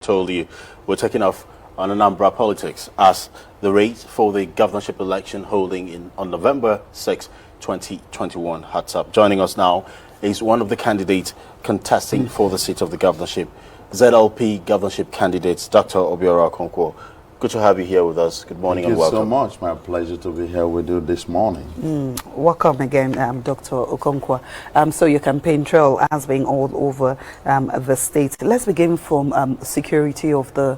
told you, we're taking off on Anambra politics as the race for the governorship election holding on November 6, 2021 heads up. Joining us now is one of the candidates contesting for the seat of the governorship, ZLP Governorship candidates, Dr. Obiora Okonkwo. Good to have you here with us. Good morning and welcome. Thank you so much. My pleasure to be here with you this morning. Welcome again, Dr. Okonkwo. So your campaign trail has been all over the state. Let's begin from security of the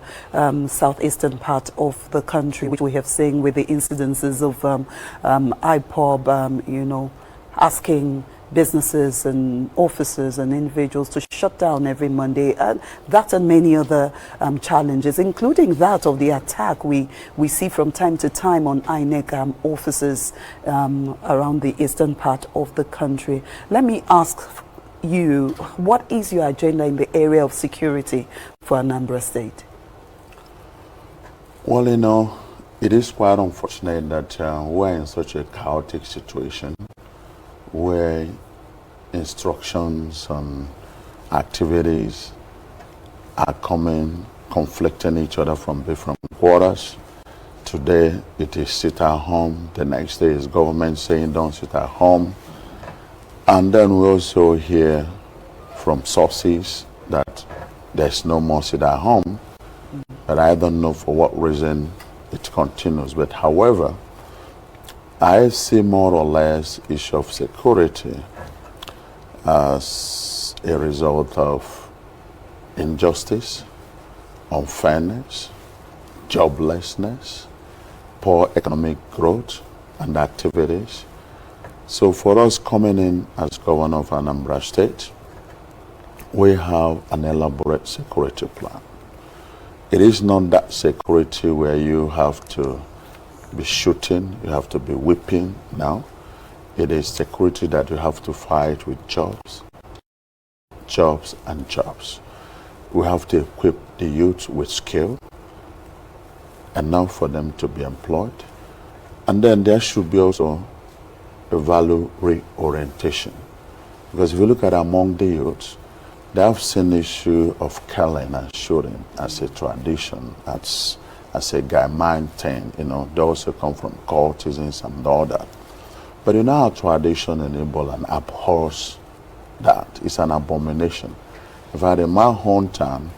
southeastern part of the country, which we have seen with the incidences of IPOB, asking businesses and officers and individuals to shut down every Monday, and that and many other challenges, including that of the attack we see from time to time on INEC officers around the eastern part of the country. Let me ask you, what is your agenda in the area of security for Anambra State? Well, it is quite unfortunate that we're in such a chaotic situation where instructions and activities are conflicting each other from different quarters. Today it is sit at home, the next day is government saying don't sit at home. And then we also hear from sources that there's no more sit at home, but I don't know for what reason it continues. But however, I see more or less issue of security as a result of injustice, unfairness, joblessness, poor economic growth and activities. So for us coming in as governor of Anambra State, we have an elaborate security plan. It is not that security where you have to be shooting, you have to be whipping now. It is security that you have to fight with jobs and jobs. We have to equip the youth with skill, enough for them to be employed. And then there should be also a value reorientation. Because if you look at among the youths, they have seen the issue of killing and shooting as a tradition, as a guy mind thing, they also come from cultism and all that. But our tradition in Igbo and abhors that. It's an abomination. In fact, in my hometown,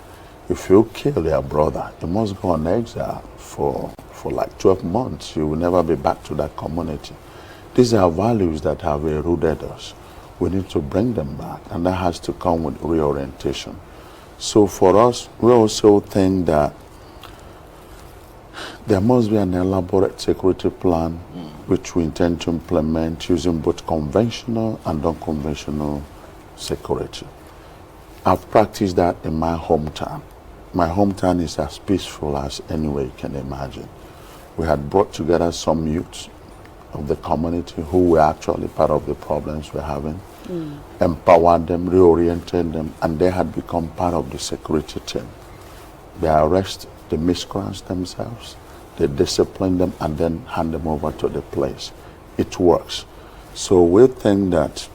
if you kill your brother, you must go on exile for like 12 months. You will never be back to that community. These are values that have eroded us. We need to bring them back, and that has to come with reorientation. So for us, we also think that there must be an elaborate security plan which we intend to implement using both conventional and unconventional security. I've practiced that in my hometown. My hometown is as peaceful as any way you can imagine. We had brought together some youths of the community who were actually part of the problems we're having, empowered them, reoriented them, and they had become part of the security team. They arrest the miscreants themselves, they discipline them, and then hand them over to the place. It works. So we think that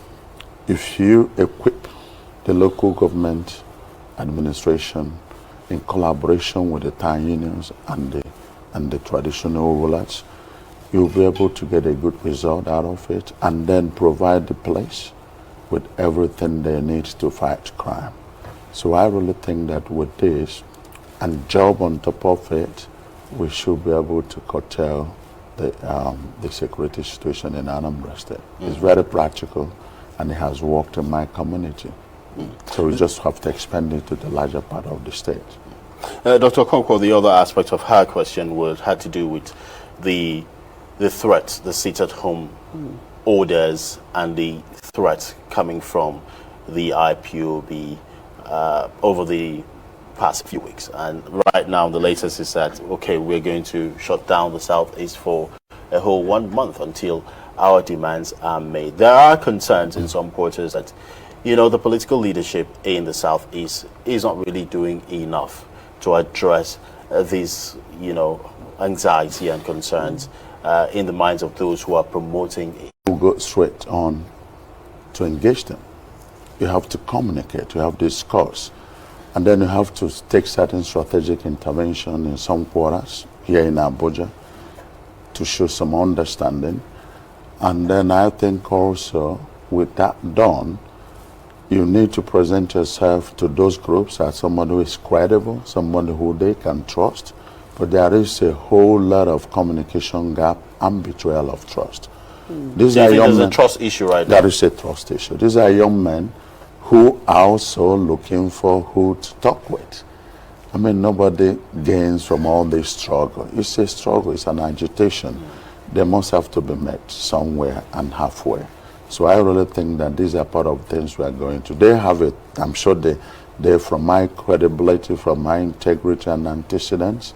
if you equip the local government administration in collaboration with the town unions and the traditional rulers, you'll be able to get a good result out of it, and then provide the place with everything they need to fight crime. So I really think that with this, and job on top of it, we should be able to curtail the security situation in Anambra State. It's very practical, and it has worked in my community. So we just have to expand it to the larger part of the state. Dr. Okonkwo, the other aspect of her question had to do with the threat, the sit-at-home orders, and the threat coming from the IPOB over the past few weeks. And right now the latest is that, okay, we're going to shut down the Southeast for a whole 1 month until our demands are made. There are concerns in some quarters that, the political leadership in the Southeast is not really doing enough to address these, anxiety and concerns in the minds of those who are promoting it. We'll go straight on to engage them. You have to communicate, you have to discuss. And then you have to take certain strategic intervention in some quarters here in Abuja to show some understanding. And then I think also with that done, you need to present yourself to those groups as someone who is credible, someone who they can trust. But there is a whole lot of communication gap and betrayal of trust. These are young men. There's a trust issue right now. There is a trust issue. These are young men who are also looking for who to talk with. I mean, nobody gains from all this struggle. It's a struggle, it's an agitation. They must have to be met somewhere and halfway. So I really think that these are part of things we are going to. They have it, I'm sure they from my credibility, from my integrity and antecedents,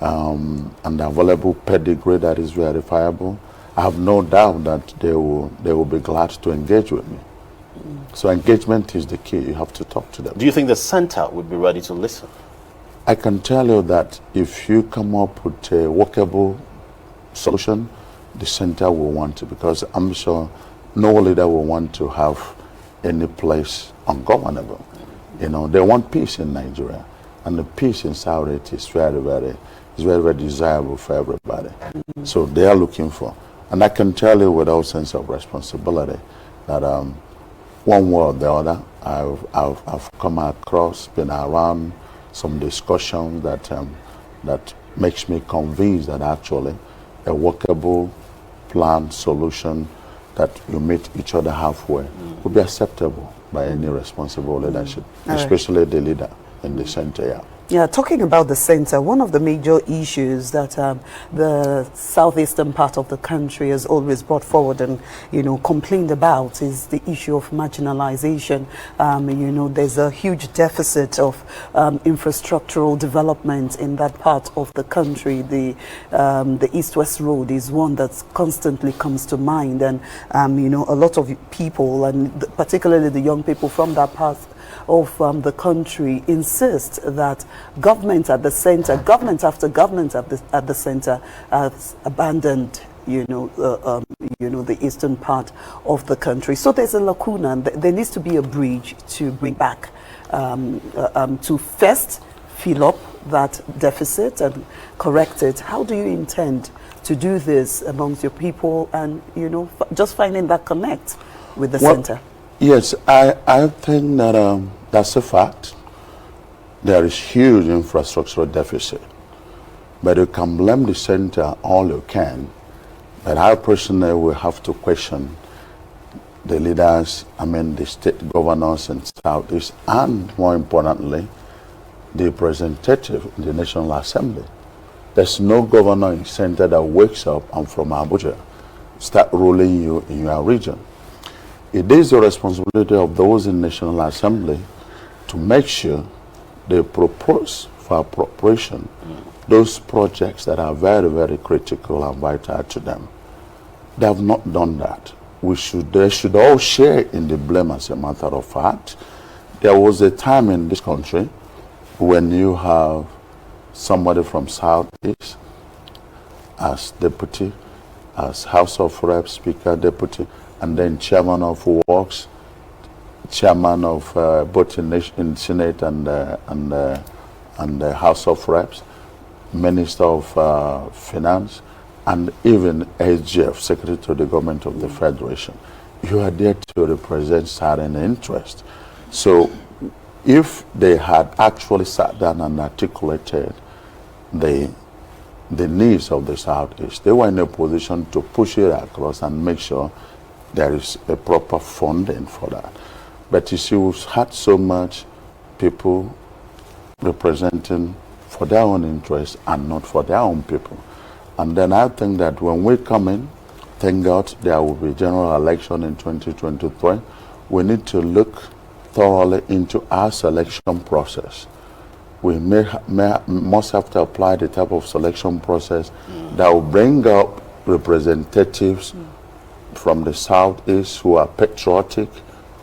and the available pedigree that is verifiable, I have no doubt that they will be glad to engage with me. So engagement is the key. You have to talk to them. Do you think the center would be ready to listen? I can tell you that if you come up with a workable solution, the center will want to, because I'm sure no leader will want to have any place ungovernable. You know, they want peace in Nigeria, and the peace in Saudi is very, very desirable for everybody. So they are looking for, and I can tell you with all sense of responsibility that one way or the other, I've come across, been around some discussions that makes me convinced that actually a workable plan solution that you meet each other halfway would be acceptable by any responsible leadership, especially the leader in the center. Yeah. Yeah, talking about the center, one of the major issues that the southeastern part of the country has always brought forward and, you know, complained about is the issue of marginalization. You know, there's a huge deficit of infrastructural development in that part of the country. The East-West Road is one that constantly comes to mind, and, you know, a lot of people, and particularly the young people from that part of the country, insist that government at the center, government after government at the center, has abandoned, you know, the eastern part of the country. So there's a lacuna. There needs to be a bridge to bring back, to first fill up that deficit and correct it. How do you intend to do this amongst your people, and, you know, just finding that connect with the center? Yes, I think that that's a fact. There is huge infrastructural deficit, but you can blame the center all you can. But I personally will have to question the leaders, I mean the state governors in Southeast, and more importantly, the representative in the National Assembly. There's no governor in the center that wakes up and from Abuja start ruling you in your region. It is the responsibility of those in National Assembly to make sure they propose for appropriation those projects that are very, very critical and vital to them. They have not done that. They should all share in the blame, as a matter of fact. There was a time in this country when you have somebody from Southeast as deputy, as House of Reps, Speaker, deputy, and then chairman of Works, chairman of both in Senate and the House of Reps, Minister of Finance, and even SGF, Secretary to the Government of the Federation. You are there to represent certain interests. So if they had actually sat down and articulated the needs of the Southeast, they were in a position to push it across and make sure there is a proper funding for that. But you see, we've had so much people representing for their own interests and not for their own people. And then I think that when we come in, thank God there will be general election in 2023, we need to look thoroughly into our selection process. We must have to apply the type of selection process that will bring up representatives from the Southeast who are patriotic,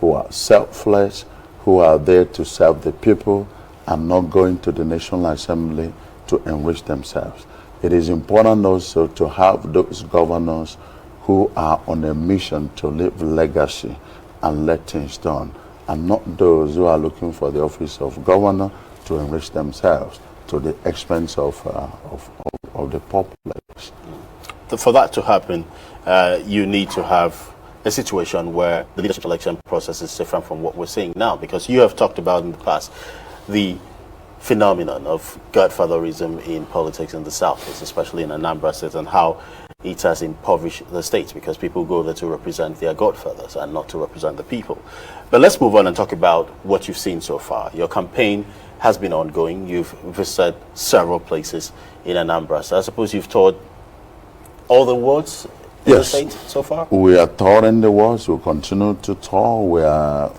who are selfless, who are there to serve the people and not going to the National Assembly to enrich themselves. It is important also to have those governors who are on a mission to leave legacy and let things done. and not those who are looking for the office of governor to enrich themselves to the expense of the populace. For that to happen, you need to have a situation where the leadership selection process is different from what we're seeing now, because you have talked about in the past the phenomenon of godfatherism in politics in the South, especially in Anambra State, and how it has impoverished the state because people go there to represent their godfathers and not to represent the people. But let's move on and talk about what you've seen so far. Your campaign has been ongoing. You've visited several places in Anambra. So I suppose you've toured all the wards in the state so far? We are touring the wards. We continue to tour.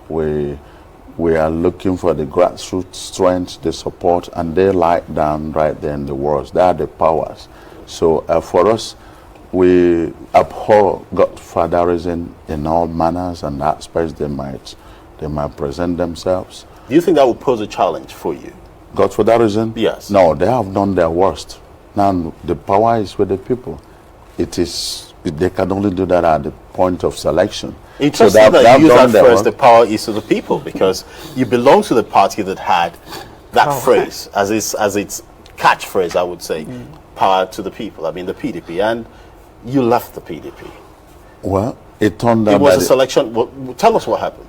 We are looking for the grassroots strength, the support, and they lie down right there in the wards. They are the powers. So for us, we abhor godfatherism in all manners and aspects they might present themselves. Do you think that would pose a challenge for you? Godfatherism? Yes. No, they have done their worst. Now the power is with the people. They can only do that at the point of selection. Interesting so that you use that phrase, the power is to the people, because you belong to the party that had that phrase as its catchphrase, I would say, power to the people. I mean, the PDP, and you left the PDP. Well, it turned out it was a selection. Well, tell us what happened.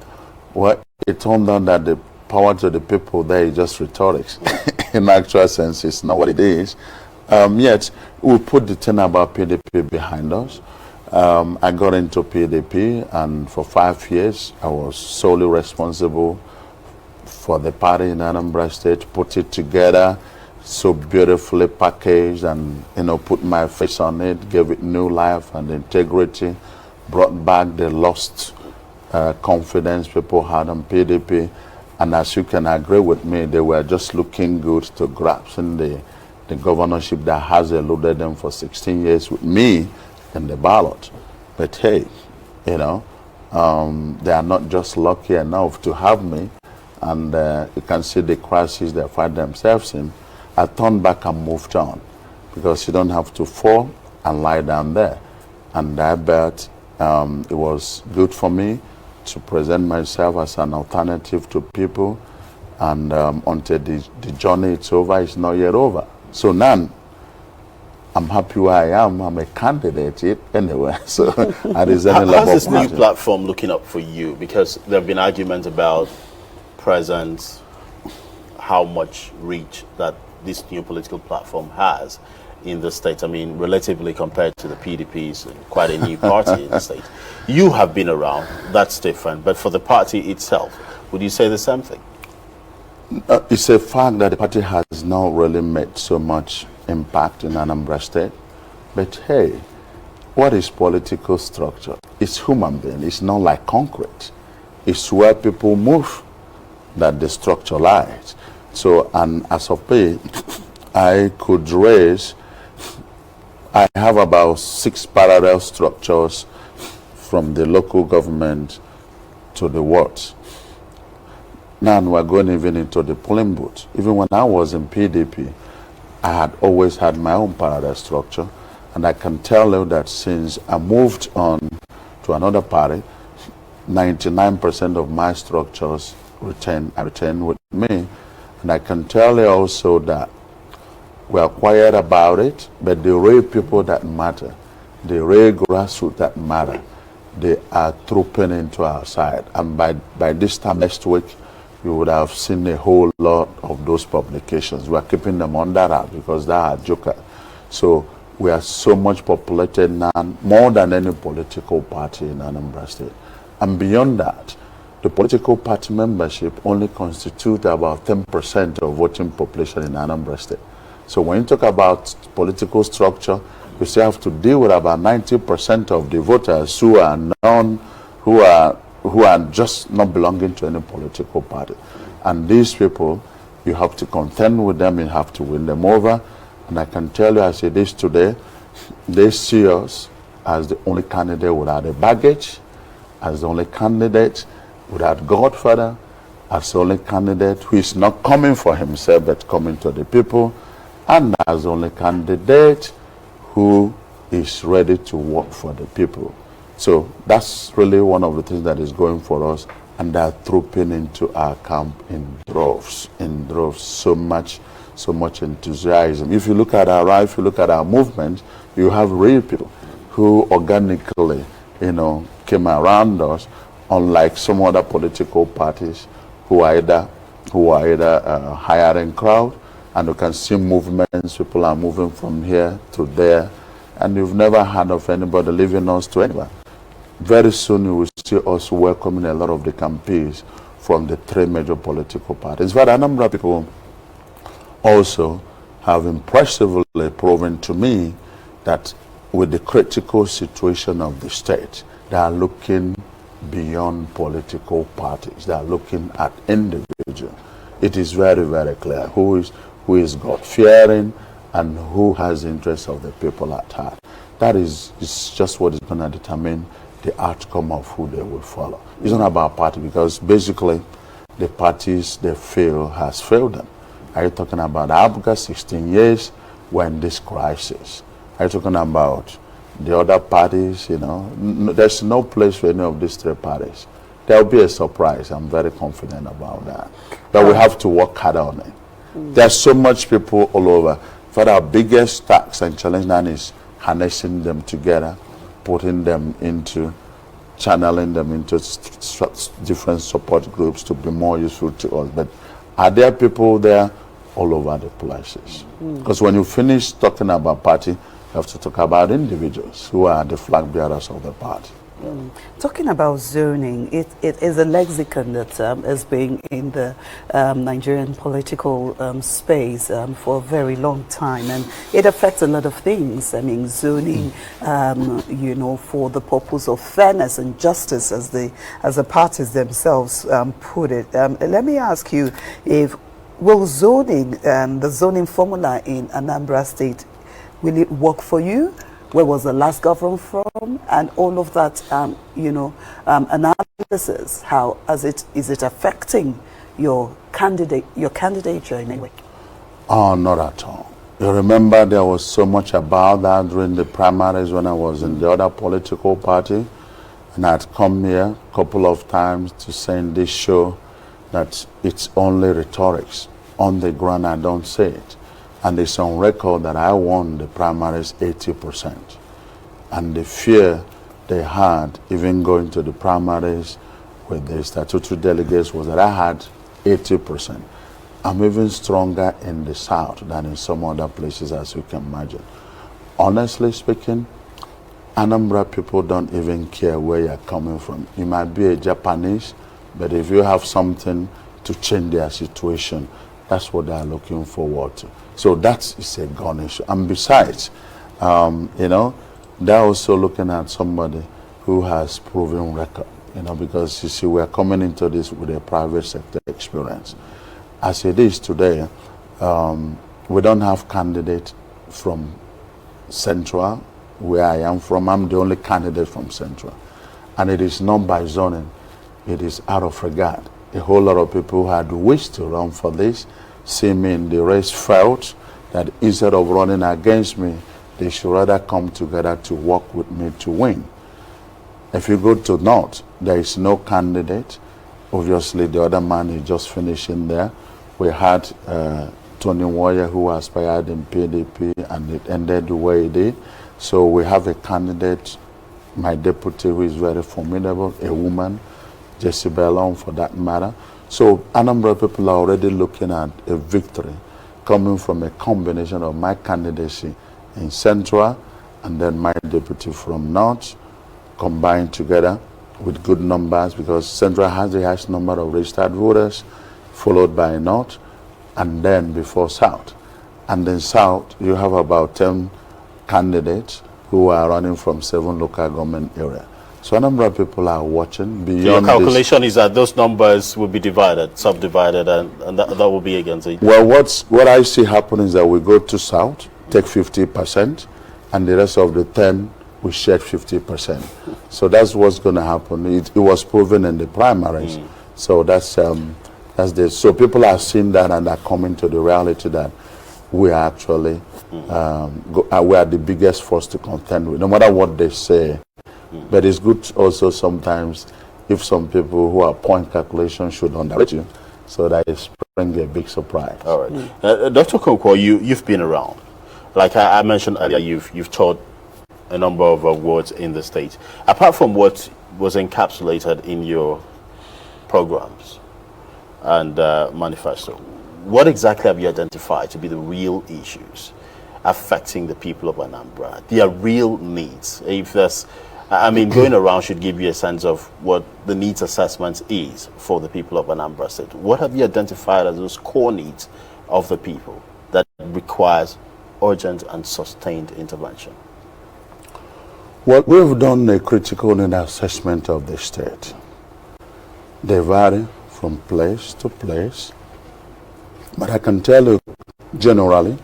Well, it turned out that the power to the people there is just rhetoric. In actual sense, it's not what it is. Yet, we put the thing about PDP behind us. I got into PDP, and for 5 years, I was solely responsible for the party in Anambra State, put it together, so beautifully packaged, and put my face on it, gave it new life and integrity, brought back the lost confidence people had on PDP. And as you can agree with me, they were just looking good to grasp in the governorship that has eluded them for 16 years with me in the ballot. But hey, they are not just lucky enough to have me, and you can see the crisis they find themselves in. I turned back and moved on, because you don't have to fall and lie down there. And I bet it was good for me to present myself as an alternative to people, and until the journey is over, it's not yet over. So now, I'm happy where I am. I'm a candidate anyway. So how's this new platform looking up for you? Because there have been arguments about presence, how much reach that this new political platform has in the state. I mean, relatively compared to the PDP's, quite a new party in the state. You have been around. That's different. But for the party itself, would you say the same thing? It's a fact that the party has not really made so much impact in Anambra State. But hey, what is political structure? It's human being. It's not like concrete. It's where people move that the structure lies. So, and as of pay, I have about 6 parallel structures from the local government to the wards. Now we're going even into the polling booth. Even when I was in PDP, I had always had my own parallel structure. And I can tell you that since I moved on to another party, 99% of my structures retain with me. And I can tell you also that we are quiet about it, but the real people that matter, the real grassroots that matter, they are trooping into our side. And by this time next week, you would have seen a whole lot of those publications. We are keeping them under wraps because they are joker. So we are so much populated now, more than any political party in Anambra State. And beyond that, the political party membership only constitutes about 10% of voting population in Anambra State. So when you talk about political structure, you still have to deal with about 90% of the voters who are who are just not belonging to any political party. And these people, you have to contend with them, you have to win them over. And I can tell you, as it is today, they see us as the only candidate without a baggage, as the only candidate without Godfather, as the only candidate who is not coming for himself but coming to the people, and as the only candidate who is ready to work for the people. So that's really one of the things that is going for us and they're trooping into our camp in droves, so much enthusiasm. If you look at our life, if you look at our movement, you have real people who organically, came around us, unlike some other political parties who are either hiring crowd, and you can see movements, people are moving from here to there, and you've never heard of anybody leaving us to anywhere. Very soon you will see us welcoming a lot of the campaigns from the three major political parties. But Anambra people also have impressively proven to me that with the critical situation of the state, they are looking beyond political parties. They are looking at individuals. It is very, very clear who is God-fearing and who has the interests of the people at heart. That is just what is going to determine the outcome of who they will follow. It's not about party, because basically the parties they feel has failed them. Are you talking about Africa, 16 years, when this crisis? Are you talking about the other parties? There's no place for any of these three parties. There will be a surprise. I'm very confident about that. But we have to work hard on it. There's so much people all over. For our biggest task and challenge now is harnessing them together, putting them into, channeling them into different support groups to be more useful to us. But are there people there? All over the places. Because when you finish talking about party, you have to talk about individuals who are the flag bearers of the party. Talking about zoning, it is a lexicon that has been in the Nigerian political space for a very long time, and it affects a lot of things. I mean, zoning, for the purpose of fairness and justice, as the parties themselves put it. Let me ask you, will zoning, the zoning formula in Anambra State, will it work for you? Where was the last government from? And all of that, analysis, how is it affecting your candidature in any way? Oh, not at all. You remember there was so much about that during the primaries when I was in the other political party, and I'd come here a couple of times to say in this show that it's only rhetorics. On the ground, I don't say it. And it's on record that I won the primaries 80%. And the fear they had, even going to the primaries with the statutory delegates, was that I had 80%. I'm even stronger in the South than in some other places, as you can imagine. Honestly speaking, Anambra people don't even care where you're coming from. You might be a Japanese, but if you have something to change their situation, that's what they are looking forward to. So that is a gun issue. And besides, they're also looking at somebody who has proven record, because you see, we're coming into this with a private sector experience. As it is today, we don't have candidate from Central, where I am from. I'm the only candidate from Central. And it is not by zoning. It is out of regard. A whole lot of people who had wished to run for this, see me in the race, felt that instead of running against me, they should rather come together to work with me to win. If you go to North, there is no candidate. Obviously, the other man is just finishing there. We had Tony Warrior, who aspired in PDP, and it ended the way it did. So we have a candidate, my deputy, who is very formidable, a woman, Jessie Bellon for that matter. So Anambra people are already looking at a victory coming from a combination of my candidacy in Central and then my deputy from North, combined together with good numbers, because Central has the highest number of registered voters, followed by North, and then before South. And then South, you have about 10 candidates who are running from 7 local government areas. So a number of people are watching beyond. Your calculation is that those numbers will be subdivided, and that will be against it. Well, what I see happening is that we go to South, take 50%, and the rest of the 10 we share 50%. So that's what's going to happen. It was proven in the primaries. So that's the. So people are seeing that and are coming to the reality that we are actually we are the biggest force to contend with, no matter what they say. But it's good also sometimes if some people who are point calculation should underrate you, so that is bring a big surprise. All right. Dr. Okonkwo, you've been around. Like I mentioned earlier, you've taught a number of awards in the state. Apart from what was encapsulated in your programs and manifesto, what exactly have you identified to be the real issues affecting the people of Anambra, their real needs? If there's, I mean, going around should give you a sense of what the needs assessment is for the people of Anambra State. What have you identified as those core needs of the people that requires urgent and sustained intervention? Well, we've done a critical need assessment of the state. They vary from place to place, but I can tell you generally,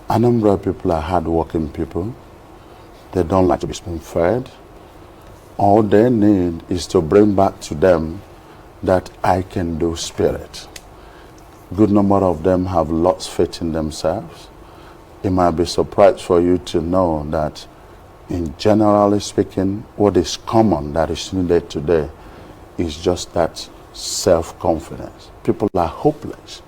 Anambra people are hardworking people. They don't like to be spoon-fed. All they need is to bring back to them that I can do spirit. Good number of them have lost faith in themselves. It might be a surprise for you to know that in generally speaking, what is common that is needed today is just that self-confidence. People are hopeless.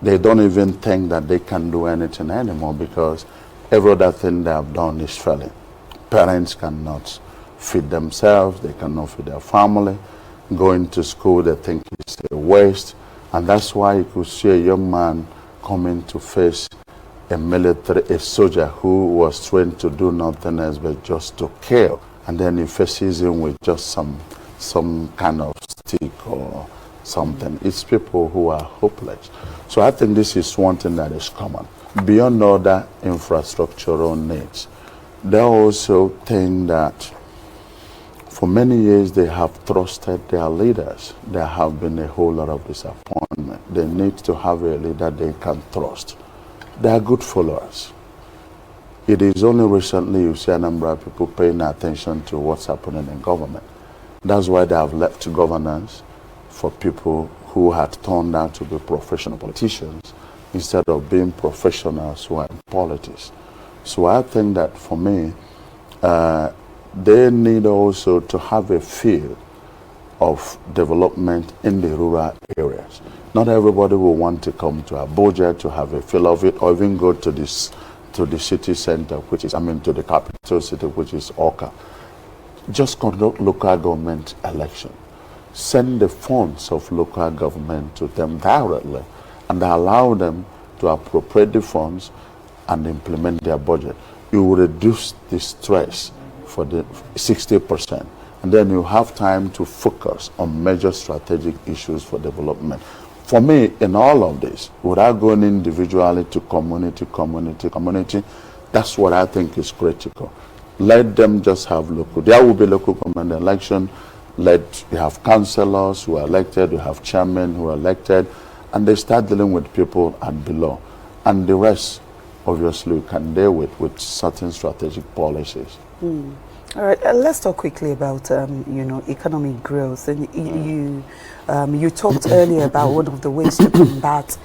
They don't even think that they can do anything anymore because every other thing they have done is failing. Parents cannot feed themselves, they cannot feed their family. Going to school, they think it's a waste. And that's why you could see a young man coming to face a soldier who was trained to do nothing else but just to kill. And then he faces him with just some kind of stick or something. It's people who are hopeless. So I think this is one thing that is common. Beyond other infrastructural needs, they also think that for many years they have trusted their leaders. There have been a whole lot of disappointment. They need to have a leader they can trust. They are good followers. It is only recently you see Anambra people paying attention to what's happening in government. That's why they have left governance for people who had turned out to be professional politicians instead of being professionals who are in politics. So I think that for me, they need also to have a feel of development in the rural areas. Not everybody will want to come to Abuja to have a feel of it, or even go to the city center, which is, to the capital city, which is Oka. Just conduct local government election. Send the funds of local government to them directly and allow them to appropriate the funds and implement their budget. You will reduce the stress for the 60%. And then you have time to focus on major strategic issues for development. For me, in all of this, without going individually to community, that's what I think is critical. Let them just have there will be local government election. You have councillors who are elected, you have chairmen who are elected, and they start dealing with people and below. And the rest, obviously, you can deal with certain strategic policies. All right, let's talk quickly about economic growth. And you talked earlier about one of the ways to combat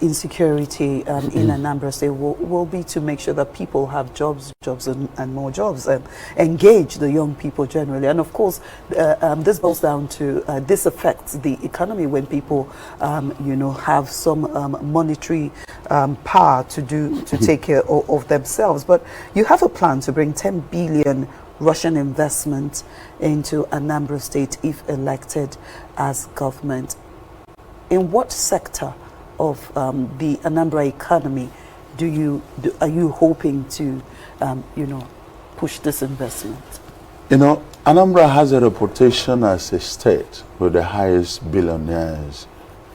insecurity in Anambra State will be to make sure that people have jobs and more jobs, and engage the young people generally. And of course, this boils down to this affects the economy when people have some monetary power to take care of themselves. But you have a plan to bring 10 billion Russian investment into Anambra State if elected as government. In what sector of the Anambra economy are you hoping to push this investment? Anambra has a reputation as a state with the highest billionaires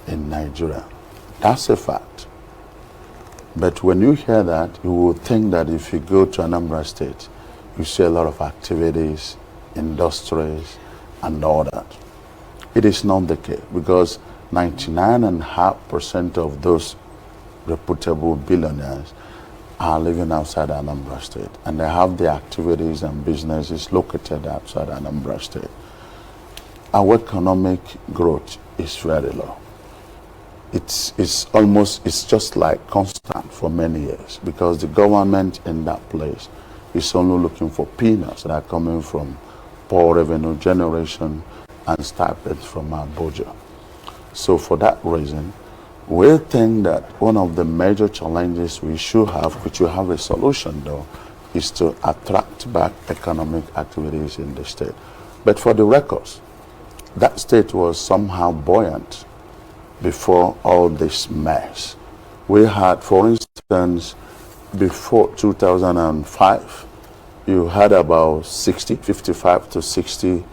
in Nigeria. That's a fact. But when you hear that, you will think that if you go to Anambra State, you see a lot of activities, industries, and all that. It is not the case because 99.5% of those reputable billionaires are living outside Anambra State, and they have their activities and businesses located outside Anambra State. Our economic growth is very low. It's just like constant for many years because the government in that place is only looking for peanuts that are coming from poor revenue generation and stipends from Abuja. So for that reason, we think that one of the major challenges we should have, which will have a solution though, is to attract back economic activities in the state. But for the records, that state was somehow buoyant before all this mess. We had, for instance, before 2005, you had about 55 to 60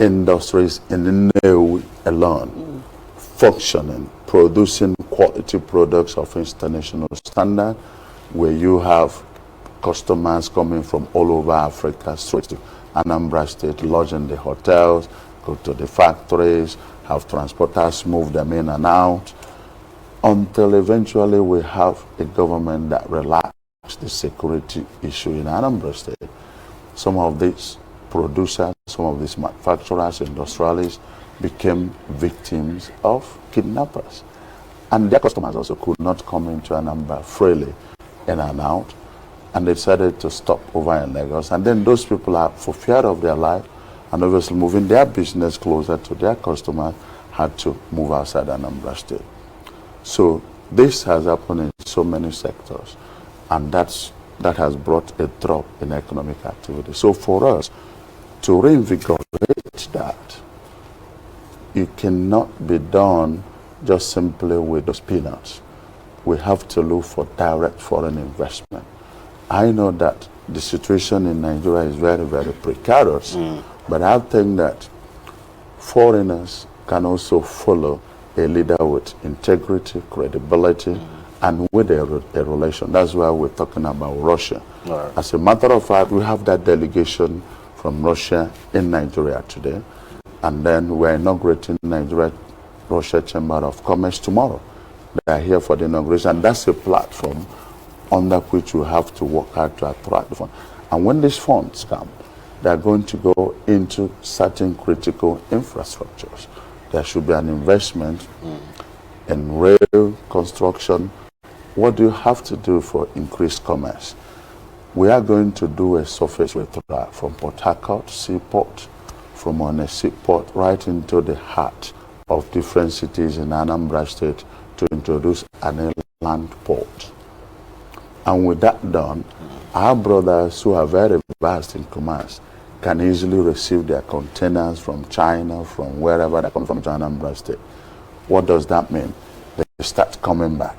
industries in Nnewi alone functioning, producing quality products of international standard, where you have customers coming from all over Africa straight to Anambra State, lodge in the hotels, go to the factories, have transporters move them in and out, until eventually we have a government that relaxed the security issue in Anambra State. Some of these producers, some of these manufacturers, industrialists became victims of kidnappers. And their customers also could not come into Anambra freely in and out, and they decided to stop over in Lagos. And then those people are, for fear of their life, and obviously moving their business closer to their customers, had to move outside Anambra State. So this has happened in so many sectors, and that has brought a drop in economic activity. So for us to reinvigorate that, it cannot be done just simply with those peanuts. We have to look for direct foreign investment. I know that the situation in Nigeria is very, very precarious, but I think that foreigners can also follow a leader with integrity, credibility, and with a relation. That's why we're talking about Russia. Right. As a matter of fact, we have that delegation from Russia in Nigeria today, and then we're inaugurating Nigeria-Russia Chamber of Commerce tomorrow. They are here for the inauguration, and that's a platform under which we have to work hard to attract the funds. And when these funds come, they're going to go into certain critical infrastructures. There should be an investment in rail construction. What do you have to do for increased commerce? We are going to do a surface withdrawal from Port Harcourt Seaport, from on seaport right into the heart of different cities in Anambra State to introduce an inland port. And with that done, our brothers who are very vast in commerce can easily receive their containers from China, from wherever they come from, to Anambra State. What does that mean? They start coming back,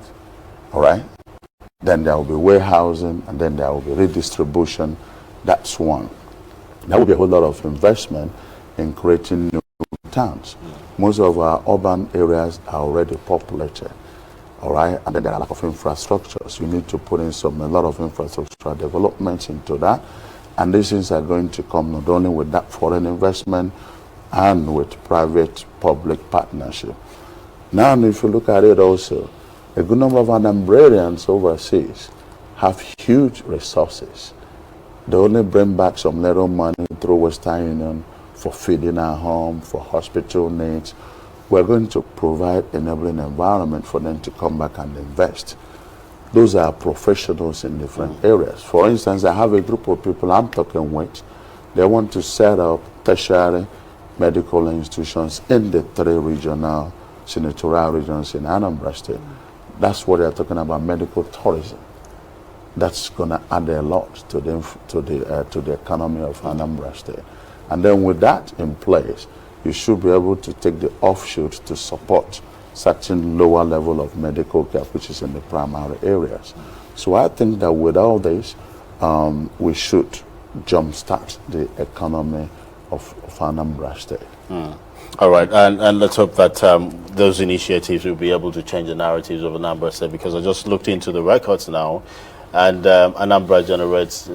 all right? Then there will be warehousing, and then there will be redistribution. That's one. There will be a whole lot of investment in creating new towns. Most of our urban areas are already populated, all right? And then there are a lot of infrastructures. You need to put in a lot of infrastructure developments into that. And these things are going to come not only with that foreign investment and with private-public partnership. Now, if you look at it also, a good number of Anambrarians overseas have huge resources. They only bring back some little money through Western Union for feeding our home, for hospital needs. We're going to provide enabling environment for them to come back and invest. Those are professionals in different areas. For instance, I have a group of people I'm talking with. They want to set up tertiary medical institutions in the 3 regional senatorial regions in Anambra State. That's what they're talking about, medical tourism. That's going to add a lot to the economy of Anambra State. And then with that in place, you should be able to take the offshoot to support certain lower level of medical care, which is in the primary areas. So I think that with all this, we should jumpstart the economy of Anambra State. All right, and let's hope that those initiatives will be able to change the narratives of Anambra State, because I just looked into the records now, and Anambra generates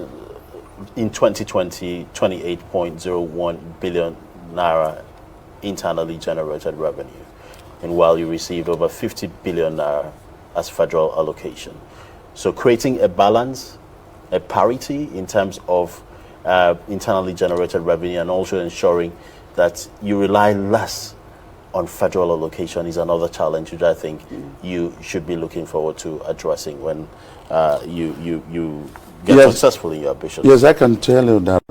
in 2020 28.01 billion naira internally generated revenue, and while you received over 50 billion naira as federal allocation. So creating a balance, a parity in terms of internally generated revenue, and also ensuring that you rely less on federal allocation is another challenge which I think you should be looking forward to addressing when you get successful in your ambitions. Yes, I can tell you that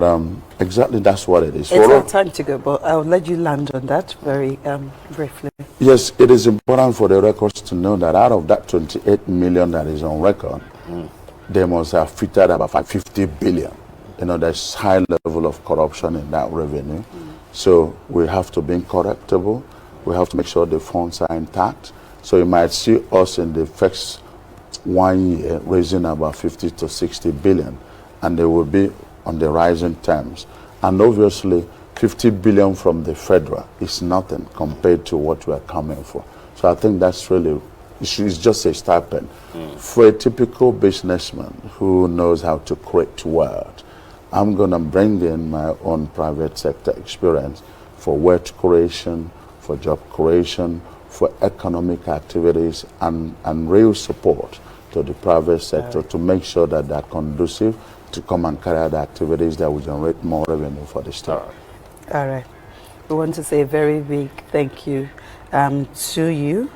exactly that's what it is. It's our time to go, but I'll let you land on that very briefly. Yes, it is important for the records to know that out of that 28 million that is on record, they must have fitted about 50 billion. You know, there's high level of corruption in that revenue. So we have to be incorruptible. We have to make sure the funds are intact. So you might see us in the first 1 year raising about 50 to 60 billion, and they will be on the rising terms. And obviously, 50 billion from the federal is nothing compared to what we are coming for. So I think that's really, it's just a stipend. For a typical businessman who knows how to create wealth, I'm going to bring in my own private sector experience for wealth creation, for job creation, for economic activities, and real support to the private sector to make sure that they're conducive to come and carry out the activities that will generate more revenue for the state. All right. We want to say a very big thank you to you,